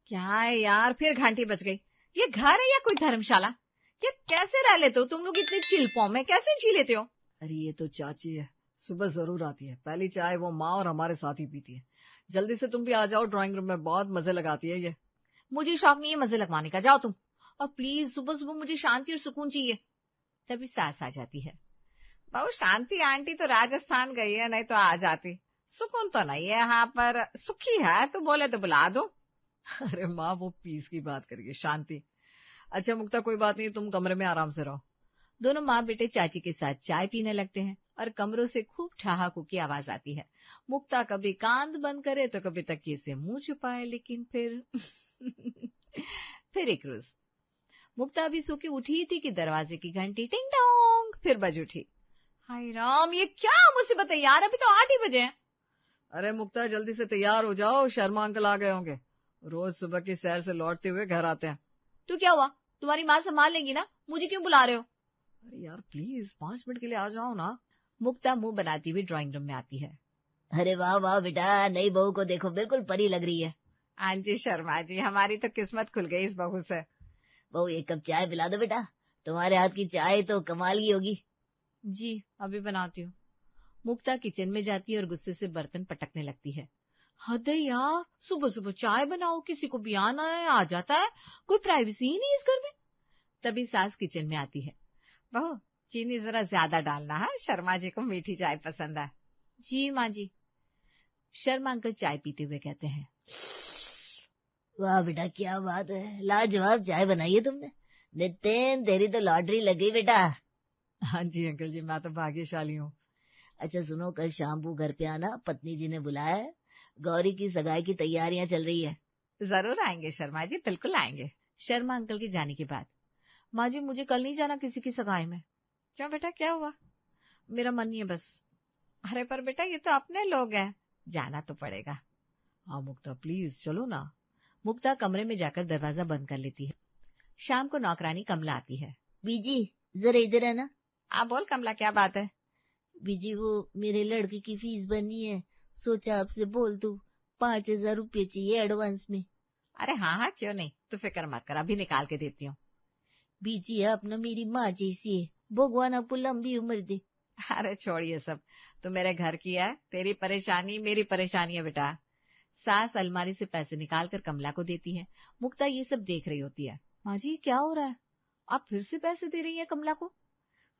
क्या है यार, फिर घंटी बज गई। ये घर है या कोई धर्मशाला? ये कैसे रह लेते हो तुम लोग इतनी चिल्पों में, कैसे जी लेते हो? अरे ये तो चाची है, सुबह जरूर आती है। पहली चाय वो माँ और हमारे साथ ही पीती है। जल्दी से तुम भी आ जाओ ड्राइंग रूम में, बहुत मजे लगाती है ये। मुझे शौक नहीं है मजे लगवाने का, जाओ तुम। और प्लीज सुबह सुबह मुझे शांति और सुकून चाहिए। तभी सास आ जाती है। बहू शांति आंटी तो राजस्थान गई है, नहीं तो आ जाती। सुकून तो नहीं है यहाँ पर, सुखी है तो बोले तो बुला दो। अरे माँ वो पीस की बात करिए, शांति। अच्छा मुक्ता कोई बात नहीं, तुम कमरे में आराम से रहो। दोनों माँ बेटे चाची के साथ चाय पीने लगते हैं और कमरों से खूब ठहाकों की आवाज आती है। मुक्ता कभी कान बंद करे तो कभी तकिए से मुंह छुपाए, लेकिन फिर फिर एक रोज मुक्ता अभी सो के उठी ही थी कि दरवाजे की घंटी टिंग टोंग फिर बज उठी। हाय राम, ये क्या मुसीबत है यार, अभी तो 8 ही बजे हैं। अरे मुक्ता जल्दी से तैयार हो जाओ, शर्मा अंकल आ गए होंगे। रोज सुबह की सैर से लौटते हुए घर आते हैं। तो क्या हुआ, तुम्हारी माँ संभाल लेंगी ना, मुझे क्यों बुला रहे हो? अरे यार प्लीज 5 मिनट के लिए आ जाओ ना। मुक्ता मुंह बनाती हुई ड्राइंग रूम में आती है। अरे वाह वाह बेटा, नई बहू को देखो, बिल्कुल परी लग रही है। हाँ जी शर्मा जी, हमारी तो किस्मत खुल गई इस बहू से। बहू एक कप चाय पिला दो बेटा, तुम्हारे हाथ की चाय तो कमाल की होगी। जी अभी बनाती हूँ। मुक्ता किचन में जाती है और गुस्से से बर्तन पटकने लगती है। हद है यार, सुबह सुबह चाय बनाओ, किसी को भी आना है आ जाता है, कोई प्राइवेसी ही नहीं इस घर में। तभी सास किचन में आती है। बहू चीनी जरा ज्यादा डालना है, शर्मा जी को मीठी चाय पसंद है। जी माँ जी। शर्मा अंकल चाय पीते हुए कहते हैं, वाह बेटा क्या बात है, लाजवाब चाय बनाई है तुमने। नितिन तेरी तो लॉटरी लग गई बेटा। हाँ जी अंकल जी, मैं तो भाग्यशाली हूँ। अच्छा सुनो, कल शाम को घर पे आना, पत्नी जी ने बुलाया है, गौरी की सगाई की तैयारियां चल रही है। जरूर आएंगे शर्मा जी, बिल्कुल आएंगे। शर्मा अंकल के जाने के बाद, माँ जी मुझे कल नहीं जाना किसी की सगाई में। क्यों बेटा, क्या हुआ? मेरा मन नहीं है बस। अरे पर बेटा ये तो अपने लोग हैं, जाना तो पड़ेगा। हाँ मुक्ता प्लीज चलो ना। मुक्ता कमरे में जाकर दरवाजा बंद कर लेती है। शाम को नौकरानी कमला आती है। बीजी जरा इधर है ना। आप बोल कमला, क्या बात है? बीजी वो मेरे लड़के की फीस भरनी है, सोचा आपसे बोल दूं, 5,000 रुपये चाहिए एडवांस में। अरे हाँ हाँ क्यों नहीं, तू फिक्र मत कर, अभी निकाल के देती हूँ। बीजी आप ना मेरी माँ जैसी है, भगवान आपको लंबी उम्र दे। अरे छोड़ ये सब, तू मेरे घर की है, तेरी परेशानी मेरी परेशानी है बेटा। सास अलमारी से पैसे निकालकर कमला को देती है। मुक्ता ये सब देख रही होती है। माँ जी क्या हो रहा है, आप फिर से पैसे दे रही हैं कमला को?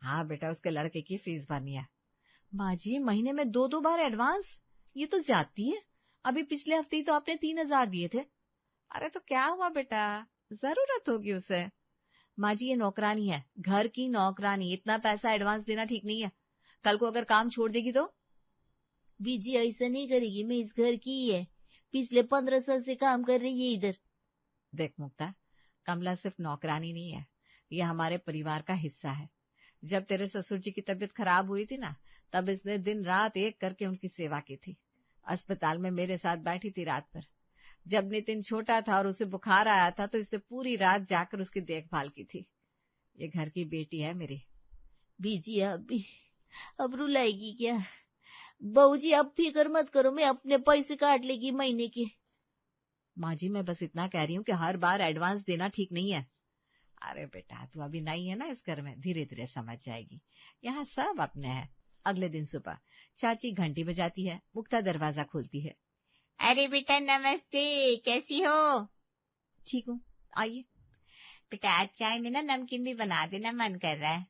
हाँ बेटा, उसके लड़के की फीस भरनी है। माँ जी महीने में 2-2 बार एडवांस, ये तो ज्यादती है। अभी पिछले हफ्ते ही तो आपने 3,000 दिए थे। अरे तो क्या हुआ बेटा, जरूरत होगी उसे। माँ जी ये नौकरानी है, घर की नौकरानी, इतना पैसा एडवांस देना ठीक नहीं है। कल को अगर काम छोड़ देगी तो? बीजी ऐसा नहीं करेगी, मैं इस घर की ही है, पिछले 15 साल से काम कर रही है इधर। देख मुक्ता, कमला सिर्फ नौकरानी नहीं है, ये हमारे परिवार का हिस्सा है। जब तेरे ससुर जी की तबीयत खराब हुई थी ना, तब इसने दिन रात एक करके उनकी सेवा की थी। अस्पताल में मेरे साथ बैठी थी रात भर। जब नितिन छोटा था और उसे बुखार आया था तो इसने पूरी रात जाकर उसकी देखभाल की थी। ये घर की बेटी है मेरी। बीजी अब रुलाएगी क्या? बहू जी आप फिक्र मत करो, मैं अपने पैसे काट लेगी महीने के। माँ जी मैं बस इतना कह रही हूँ कि हर बार एडवांस देना ठीक नहीं है। अरे बेटा तू अभी नई है ना इस घर में, धीरे धीरे समझ जाएगी, यहाँ सब अपने हैं। अगले दिन सुबह चाची घंटी बजाती है। मुक्ता दरवाजा खोलती है। अरे बेटा नमस्ते, कैसी हो? ठीक हूँ, आइए। बेटा आज चाय में ना नमकीन भी बना देना, मन कर रहा है।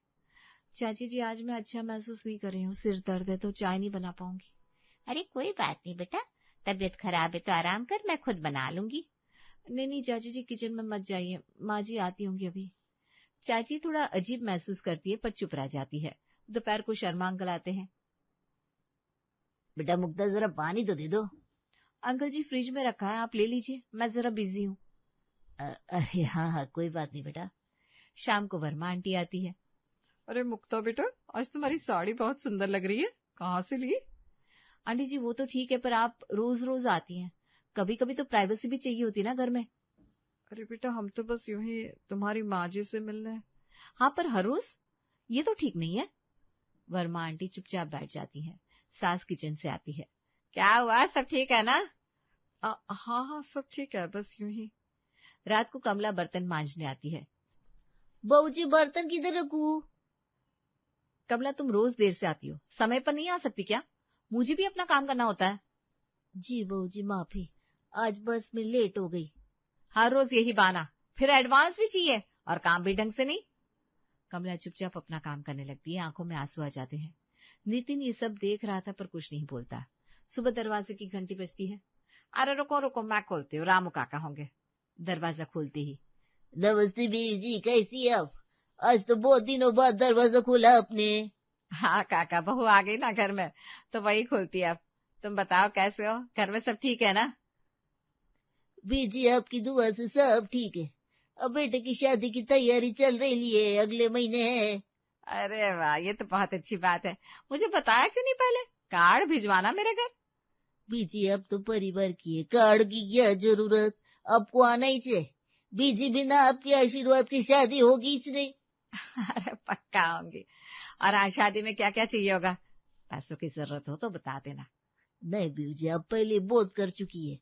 चाची जी आज मैं अच्छा महसूस नहीं कर रही हूँ, सिर दर्द है तो चाय नहीं बना पाऊंगी। अरे कोई बात नहीं बेटा, तबीयत खराब है तो आराम कर, मैं खुद बना लूंगी। नहीं नहीं चाची जी किचन में मत जाइए, माँ जी आती होंगी अभी। चाची थोड़ा अजीब महसूस करती है पर चुप रह जाती है। दोपहर को शर्मा अंकल आते हैं। बेटा मुक्ता जरा पानी तो दे दो। अंकल जी फ्रिज में रखा है, आप ले लीजिए, मैं जरा बिजी हूँ। अरे हाँ हाँ कोई बात नहीं बेटा। शाम को वर्मा आंटी आती है। अरे मुक्ता बेटा, आज तुम्हारी साड़ी बहुत सुंदर लग रही है, कहाँ से ली? आंटी जी वो तो ठीक है, पर आप रोज रोज आती हैं, कभी कभी तो प्राइवेसी भी चाहिए होती ना घर में। अरे बेटा हम तो बस यूं ही तुम्हारी माँ जी से मिलने। हाँ पर हर रोज ये तो ठीक नहीं है। वर्मा आंटी चुपचाप बैठ जाती हैं। सास किचन से आती है। क्या हुआ, सब ठीक है ना? हाँ हाँ सब ठीक है, बस यूं ही। रात को कमला बर्तन मांजने आती है। बहू जी बर्तन किधर रखूं? कमला, तुम रोज देर से आती हो, समय पर नहीं आ सकती क्या? मुझे भी अपना काम करना होता है। जी बहू जी माफी, आज बस में लेट हो गई। हर रोज यही बहाना, फिर एडवांस भी चाहिए और काम भी ढंग से नहीं। कमला चुपचाप अपना काम करने लगती है, आंखों में आंसू आ जाते हैं। नितिन ये सब देख रहा था पर कुछ नहीं बोलता। सुबह दरवाजे की घंटी बजती है। अरे रुको रुको, मैं खोलती हूँ, रामू काका होंगे। दरवाजा खोलते ही, नमस्ते बीजी, कैसी है आप? आज तो बहुत दिनों बाद दरवाजा खोला आपने। हाँ काका, बहू आ गई ना घर में तो वही खोलती है। अब तुम बताओ कैसे हो, घर में सब ठीक है ना? बीजी आपकी दुआ से सब ठीक है। अब बेटे की शादी की तैयारी चल रही है, अगले महीने है। अरे वाह, ये तो बहुत अच्छी बात है। मुझे बताया क्यों नहीं पहले? कार्ड भिजवाना मेरे घर। बीजी अब तो परिवार की है, कार्ड की क्या जरूरत, आपको आना ही चाहिए। बीजी बिना आपके आशीर्वाद की शादी होगी ही नहीं। अरे पक्का आऊंगी। और आज शादी में क्या क्या चाहिए होगा? पैसों की जरूरत हो तो बता देना। नहीं बीजी, आप पहले बहुत कर चुकी है।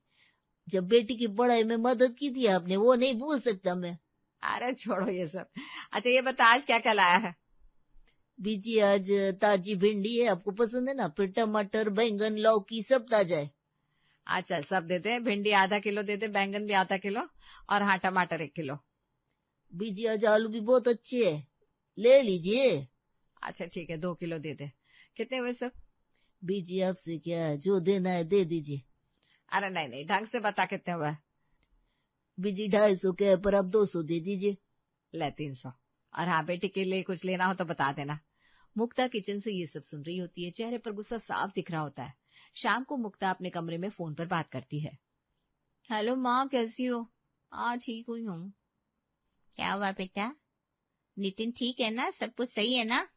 जब बेटी की पढ़ाई में मदद की थी आपने, वो नहीं भूल सकता मैं। अरे छोड़ो ये सब। अच्छा ये बता, आज क्या क्या लाया है? बीजी आज ताजी भिंडी है, आपको पसंद है ना, फिर टमाटर बैंगन लौकी सब ताजा है। अच्छा सब दे दे, भिंडी आधा किलो दे दे, बैंगन भी आधा किलो, और हाँ टमाटर 1 किलो। बीजी आज आलू भी बहुत अच्छे है, ले लीजिए। अच्छा ठीक है, 2 किलो दे दे। कितने हुए सब? बीजी आपसे क्या है, जो देना है दे दीजिए। अरे नहीं नहीं, ढंग से बता कितने हुए। बीजी 250 के है, पर आप 200 दे दीजिए। ले 300। और हाँ, बेटी के लिए कुछ लेना हो तो बता देना। मुक्ता किचन से ये सब सुन रही होती है, चेहरे पर गुस्सा साफ दिख रहा होता है। शाम को मुक्ता अपने कमरे में फोन पर बात करती है। हेलो माँ, कैसी हो? हाँ ठीक हुई हूँ। क्या हुआ बेटा? नितिन ठीक है ना, सब कुछ सही है ना?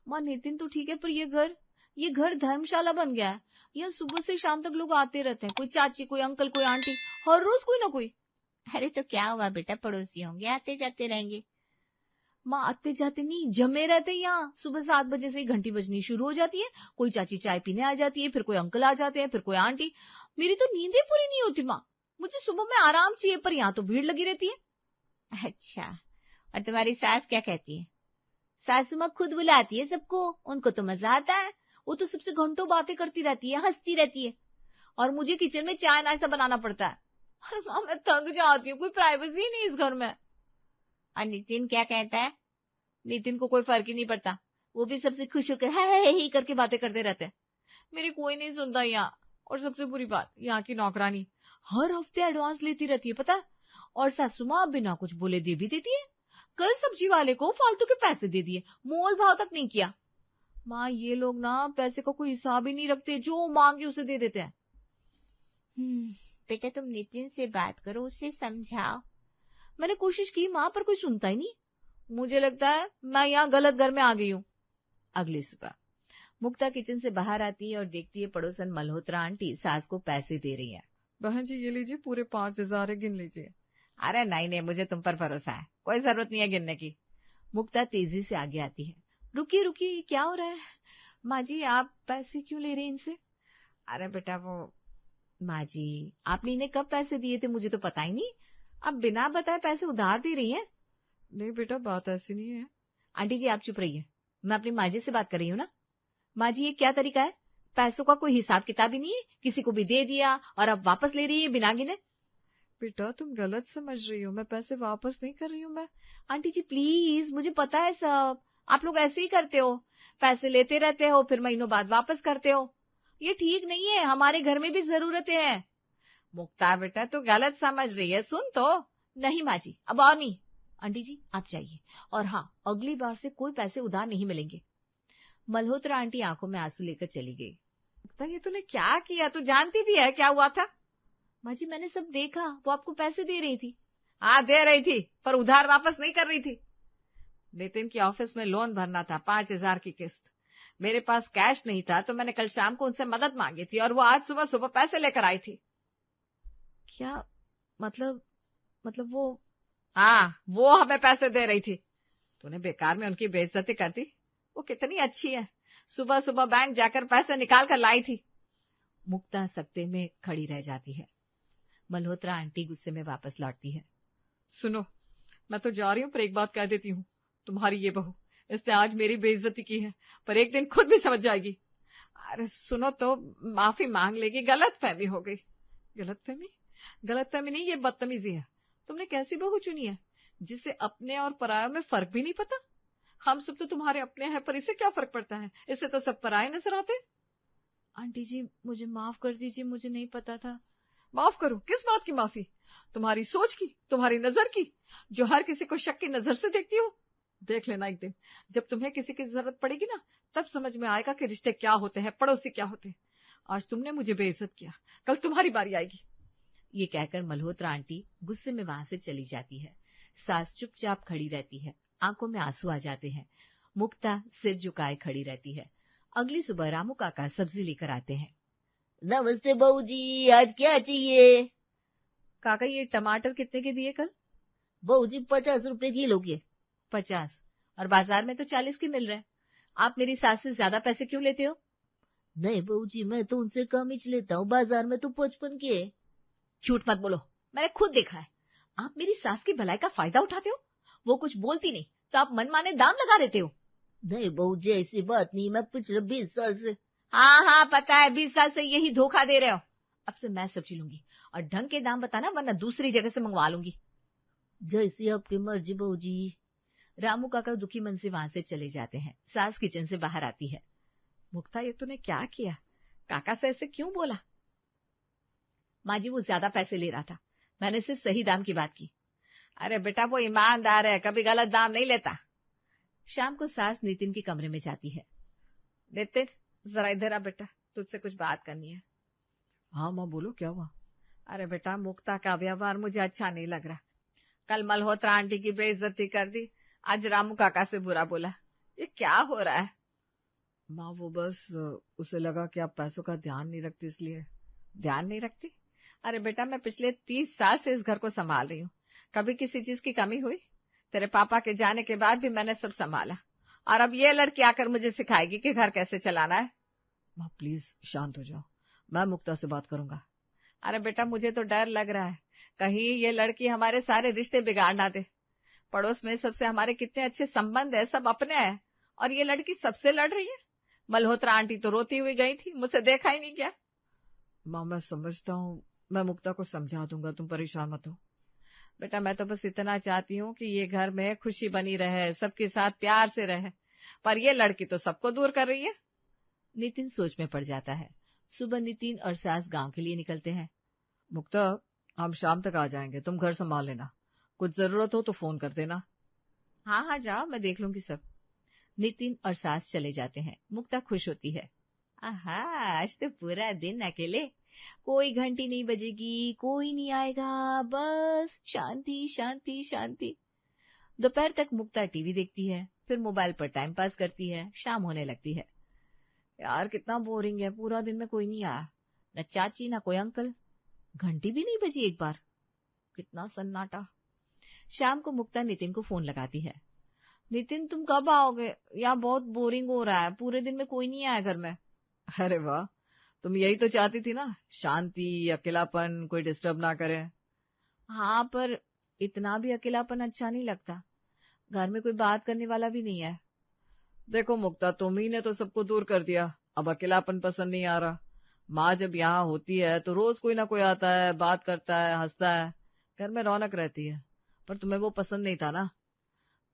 माँ नितिन तो ठीक है, पर ये घर धर्मशाला बन गया है। यहाँ सुबह से शाम तक लोग आते रहते हैं, कोई चाची, कोई अंकल, कोई आंटी, हर रोज कोई ना कोई। अरे तो क्या हुआ बेटा, पड़ोसी होंगे, आते जाते रहेंगे। माँ आते जाते नहीं, जमे रहते यहाँ। सुबह 7 बजे से ही घंटी बजनी शुरू हो जाती है, कोई चाची चाय पीने आ जाती है, फिर कोई अंकल आ जाते हैं, फिर कोई आंटी। मेरी तो नींदें पूरी नहीं होती माँ। मुझे सुबह में आराम चाहिए, पर यहाँ तो भीड़ लगी रहती है। अच्छा, और तुम्हारी सास क्या कहती है? सासू माँ खुद बुलाती है सबको, उनको तो मजा आता है। वो तो सबसे घंटों बातें करती रहती है, हंसती रहती है, और मुझे किचन में चाय नाश्ता बनाना पड़ता है। अरे माँ मैं थक जाती हूँ, कोई प्राइवेसी नहीं इस घर में। और नितिन क्या कहता है? नितिन को कोई फर्क ही नहीं पड़ता, वो भी सबसे खुश होकर है ही करके बातें करते रहते हैं। मेरी कोई नहीं सुनता यहाँ। और सबसे बुरी बात, यहाँ की नौकरानी हर हफ्ते एडवांस लेती रहती है, पता है? और सासू माँ बिना कुछ बोले दे भी देती है। कल सब्जी वाले को फालतू के पैसे दे दिए, मोल भाव तक नहीं किया। माँ ये लोग ना पैसे का कोई हिसाब ही नहीं रखते, जो मांगे उसे दे देते हैं। बेटा तुम नितिन से बात करो, उसे समझाओ। मैंने कोशिश की माँ, पर कोई सुनता ही नहीं। मुझे लगता है मैं यहाँ गलत घर में आ गई हूँ। अगली सुबह मुक्ता किचन से बाहर आती है और देखती है पड़ोसन मल्होत्रा आंटी सास को पैसे दे रही है। बहन जी ये लीजिए, पूरे 5,000 गिन लीजिए। अरे नहीं नहीं, मुझे तुम पर भरोसा है, कोई जरूरत नहीं है गिनने की। मुक्ता तेजी से आगे आती है। रुकिए रुकिए, क्या हो रहा है? माँ जी आप पैसे क्यों ले रहे हैं इनसे? अरे बेटा वो, माँ जी आपने इन्हें कब पैसे दिए थे, मुझे तो पता ही नहीं। आप बिना बताए पैसे उधार दे रही हैं। नहीं बेटा, बात ऐसी नहीं है। आंटी जी आप चुप रहिए, मैं अपनी माँ जी से बात कर रही हूँ ना। माँ जी ये क्या तरीका है? पैसों का कोई हिसाब किताब ही नहीं है, किसी को भी दे दिया और अब वापस ले रही है बिना गिने। बेटा तुम गलत समझ रही हो, मैं पैसे वापस नहीं कर रही हूँ। मैं आंटी जी प्लीज, मुझे पता है सब, आप लोग ऐसे ही करते हो, पैसे लेते रहते हो फिर महीनों बाद वापस करते हो। ये ठीक नहीं है, हमारे घर में भी जरूरतें हैं। मुक्ता बेटा तू गलत समझ रही है, सुन तो। नहीं माँ जी अब और नहीं। आंटी जी आप जाइए, और हाँ अगली बार से कोई पैसे उधार नहीं मिलेंगे। मल्होत्रा आंटी आंखों में आंसू लेकर चली गई। मुक्ता ये तूने क्या किया, तू जानती भी है क्या हुआ था? माँ जी मैंने सब देखा, वो आपको पैसे दे रही थी। हाँ दे रही थी, पर उधार वापस नहीं कर रही थी। नितिन की ऑफिस में लोन भरना था, 5,000 की किस्त। मेरे पास कैश नहीं था तो मैंने कल शाम को उनसे मदद मांगी थी, और वो आज सुबह सुबह पैसे लेकर आई थी। क्या मतलब वो? हाँ वो हमें पैसे दे रही थी। तूने बेकार में उनकी बेइज्जती कर दी। वो कितनी अच्छी है, सुबह सुबह बैंक जाकर पैसे निकाल कर लाई थी। मुक्ता सकते में खड़ी रह जाती है। मल्होत्रा आंटी गुस्से में वापस लौटती है। सुनो, मैं तो जा रही हूँ, पर एक बात कह देती हूँ, तुम्हारी ये बहू, इसने आज मेरी बेइज्जती की है, पर एक दिन खुद भी समझ जाएगी। अरे सुनो तो, माफी मांग लेगी, गलतफहमी हो गई। गलतफहमी नहीं, ये बदतमीजी है। तुमने कैसी बहू चुनी है जिसे अपने और पराये में फर्क भी नहीं पता? हम सब तो तुम्हारे अपने हैं, पर इसे क्या फर्क पड़ता है? इसे तो सब पराये नजर आते। आंटी जी, मुझे माफ कर दीजिए, मुझे नहीं पता था। माफ करो? किस बात की माफी? तुम्हारी सोच की, तुम्हारी नजर की, जो हर किसी को शक की नजर से देखती हो। देख लेना, एक दिन जब तुम्हें किसी की जरूरत पड़ेगी ना, तब समझ में आएगा कि रिश्ते क्या होते हैं, पड़ोसी क्या होते हैं। आज तुमने मुझे बेइज्जत किया, कल तुम्हारी बारी आएगी। ये कहकर मल्होत्रा आंटी गुस्से में वहां से चली जाती है। सास चुपचाप खड़ी रहती है, आंखों में आंसू आ जाते हैं। मुक्ता सिर झुकाए खड़ी रहती है। अगली सुबह रामू काका सब्जी लेकर आते हैं। नमस्ते बहू जी, आज क्या चाहिए? काका, ये टमाटर कितने के दिए कल? बहू जी 50 रुपए किलो के। 50? और बाजार में तो 40 के मिल रहे हैं। आप मेरी सास से ज्यादा पैसे क्यों लेते हो? नहीं बहू जी, मैं तो उनसे कम ही लेता हूँ, बाजार में तो 55 के। झूठ मत बोलो, मैंने खुद देखा है। आप मेरी सास की भलाई का फायदा उठाते हो। वो कुछ बोलती नहीं तो आप मनमाने दाम लगा देते हो। नहीं बहू जी, ऐसी बात नहीं, मैं पिछले 20 साल से। हाँ, पता है, 20 साल से यही धोखा दे रहे हो। अब से मैं सब्जी लूंगी और ढंग के दाम बताना, वरना दूसरी जगह से मंगवा लूंगी। जैसी आपकी मर्जी बहू जी। रामू काका दुखी मन से वहां से चले जाते हैं। सास किचन से बाहर आती है। मुक्ता, ये तूने क्या किया? काका से ऐसे क्यों बोला? माँ जी, वो ज्यादा पैसे ले रहा था, मैंने सिर्फ सही दाम की बात की। अरे बेटा, वो ईमानदार है, कभी गलत दाम नहीं लेता। शाम को सास नितिन के कमरे में जाती है। नितिन, जरा इधर आ बेटा, तुझसे कुछ बात करनी है। हाँ माँ, बोलो, क्या हुआ? अरे बेटा, मुक्ता का व्यवहार मुझे अच्छा नहीं लग रहा। कल मल्होत्रा आंटी की बेइज्जती कर दी, आज रामू काका से बुरा बोला। ये क्या हो रहा है? माँ, वो बस उसे लगा कि आप पैसों का ध्यान नहीं रखती, इसलिए। ध्यान नहीं रखती? अरे बेटा, मैं पिछले 30 साल से इस घर को संभाल रही हूँ, कभी किसी चीज की कमी हुई? तेरे पापा के जाने के बाद भी मैंने सब संभाला, और अब ये लड़की आकर मुझे सिखाएगी कि घर कैसे चलाना है। माँ प्लीज शांत हो जाओ, मैं मुक्ता से बात करूंगा। अरे बेटा, मुझे तो डर लग रहा है, कहीं ये लड़की हमारे सारे रिश्ते बिगाड़ ना दे। पड़ोस में सबसे हमारे कितने अच्छे संबंध है, सब अपने हैं, और ये लड़की सबसे लड़ रही है। मल्होत्रा आंटी तो रोती हुई गई थी, मुझसे देखा ही नहीं क्या। माँ, मैं समझता हूँ, मैं मुक्ता को समझा दूंगा, तुम परेशान मत हो। बेटा, मैं तो बस इतना चाहती हूँ कि ये घर में खुशी बनी रहे, सबके साथ प्यार से रहे, पर ये लड़की तो सबको दूर कर रही है। नितिन सोच में पड़ जाता है। सुबह नितिन और सास गांव के लिए निकलते हैं। मुक्ता, हम शाम तक आ जाएंगे, तुम घर संभाल लेना, कुछ जरूरत हो तो फोन कर देना। हाँ, जाओ, मैं देख लूंगी सब। नितिन और सास चले जाते हैं। मुक्ता खुश होती है। आहा, आज तो पूरा दिन अकेले, कोई घंटी नहीं बजेगी, कोई नहीं आएगा, बस शांति शांति शांति। दोपहर तक मुक्ता टीवी देखती है, फिर मोबाइल पर टाइम पास करती है। शाम होने लगती है। यार, कितना बोरिंग है, पूरा दिन में कोई नहीं आया, न चाची न कोई अंकल, घंटी भी नहीं बजी एक बार, कितना सन्नाटा। शाम को मुक्ता नितिन को फोन लगाती है। नितिन, तुम कब आओगे? यहाँ बहुत बोरिंग हो रहा है, पूरे दिन में कोई नहीं आया घर में। अरे वाह, तुम यही तो चाहती थी ना, शांति, अकेलापन, कोई डिस्टर्ब ना करे। हाँ, पर इतना भी अकेलापन अच्छा नहीं लगता, घर में कोई बात करने वाला भी नहीं है। देखो मुक्ता, तुम ही ने तो सबको दूर कर दिया, अब अकेलापन पसंद नहीं आ रहा। माँ जब यहाँ होती है तो रोज कोई ना कोई आता है, बात करता है, हंसता है, घर में रौनक रहती है, पर तुम्हें वो पसंद नहीं था ना।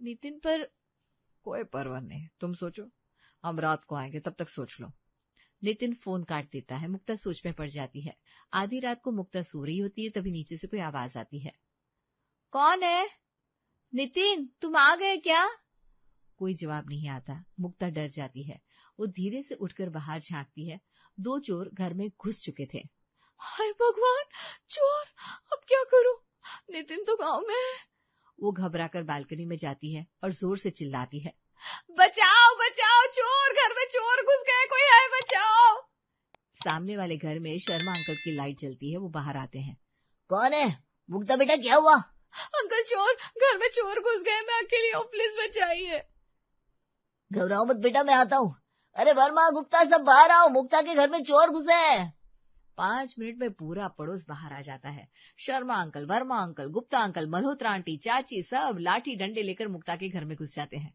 नितिन, पर कोई परवाह नहीं, तुम सोचो, हम रात को आएंगे, तब तक सोच लो। नितिन फोन काट देता है। मुक्ता सोच में पड़ जाती है। आधी रात को मुक्ता सो रही होती है, तभी नीचे से कोई आवाज आती है। कौन है? नितिन, तुम आ गए क्या? कोई जवाब नहीं आता। मुक्ता डर जाती है। वो धीरे से उठकर बाहर झांकती है। 2 चोर घर में घुस चुके थे। हाय भगवान, चोर, अब क्या करूं? नितिन तो गांव में है। वो घबराकर बालकनी में जाती है और जोर से चिल्लाती है, बचाओ बचाओ, चोर, घर में चोर घुस गए, कोई है, बचाओ। सामने वाले घर में शर्मा अंकल की लाइट जलती है। वो बाहर आते हैं। कौन है? मुक्ता बेटा, क्या हुआ? अंकल, चोर, घर में चोर घुस गए, मैं अकेली हूँ, प्लीज बचाइए। घबराओ मत बेटा, मैं आता हूँ। अरे वर्मा, गुप्ता, सब बाहर आओ, मुक्ता के घर में चोर घुसे हैं। 5 मिनट में पूरा पड़ोस बाहर आ जाता है। Sharma uncle, Verma uncle, Gupta uncle, Malhotra aunty, चाची सब लाठी डंडे लेकर मुक्ता के घर में घुस जाते हैं।